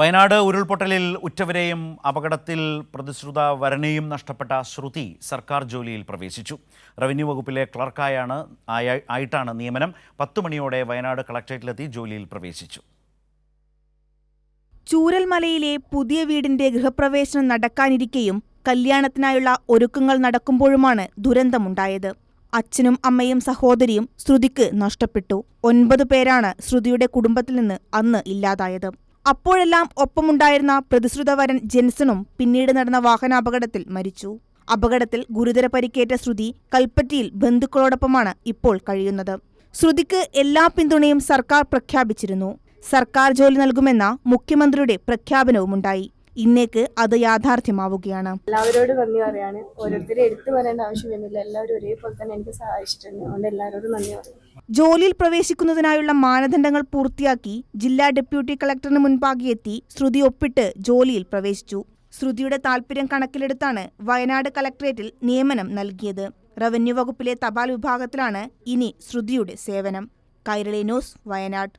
വയനാട് ഉരുൾപൊട്ടലിൽ ഉറ്റവരെയും അപകടത്തിൽ പ്രതിശ്രുത വരനെയും നഷ്ടപ്പെട്ട ശ്രുതി സർക്കാർ ജോലിയിൽ പ്രവേശിച്ചു. റവന്യൂ വകുപ്പിലെ ക്ലർക്കായിട്ടാണ് നിയമനം. 10 മണിയോടെ വയനാട് കളക്ടറേറ്റിലെത്തി ജോലിയിൽ പ്രവേശിച്ചു. ചൂരൽമലയിലെ പുതിയ വീടിന്റെ ഗൃഹപ്രവേശനം നടക്കാനിരിക്കെയും കല്യാണത്തിനായുള്ള ഒരുക്കങ്ങൾ നടക്കുമ്പോഴുമാണ് ദുരന്തമുണ്ടായത്. അച്ഛനും അമ്മയും സഹോദരിയും ശ്രുതിക്ക് നഷ്ടപ്പെട്ടു. 9 പേരാണ് ശ്രുതിയുടെ കുടുംബത്തിൽ നിന്ന് അന്ന് ഇല്ലാതായത്. അപ്പോഴെല്ലാം ഒപ്പമുണ്ടായിരുന്ന പ്രതിശ്രുതവരൻ ജെൻസണും പിന്നീട് നടന്ന വാഹനാപകടത്തിൽ മരിച്ചു. അപകടത്തിൽ ഗുരുതര പരിക്കേറ്റ ശ്രുതി കൽപ്പറ്റയിൽ ബന്ധുക്കളോടൊപ്പമാണ് ഇപ്പോൾ കഴിയുന്നത്. ശ്രുതിക്ക് എല്ലാ പിന്തുണയും സർക്കാർ പ്രഖ്യാപിച്ചിരുന്നു. സർക്കാർ ജോലി നൽകുമെന്ന മുഖ്യമന്ത്രിയുടെ പ്രഖ്യാപനവുമുണ്ടായി. ഇന്നേക്ക് അത് യാഥാർത്ഥ്യമാവുകയാണ്. എല്ലാവരോടും നന്ദി പറയാണ്. ഓരോരുത്തരെ എടുത്തു പറയേണ്ട ആവശ്യമൊന്നുമില്ല. എല്ലാവരും ഒരേപോലെ തന്നെ എനിക്ക് സഹായിച്ചിട്ടുണ്ട്. അതുകൊണ്ട് എല്ലാവരോടും നന്ദി പറയും. ജോലിയിൽ പ്രവേശിക്കുന്നതിനായുള്ള മാനദണ്ഡങ്ങൾ പൂർത്തിയാക്കി ജില്ലാ ഡെപ്യൂട്ടി കളക്ടറിന് മുൻപാകെ എത്തി ശ്രുതി ഒപ്പിട്ട് ജോലിയിൽ പ്രവേശിച്ചു. ശ്രുതിയുടെ താൽപര്യം കണക്കിലെടുത്താണ് വയനാട് കളക്ടറേറ്റിൽ നിയമനം നൽകിയത്. റവന്യൂ വകുപ്പിലെ തപാൽ വിഭാഗത്തിലാണ് ഇനി ശ്രുതിയുടെ സേവനം. കൈരളി ന്യൂസ്, വയനാട്.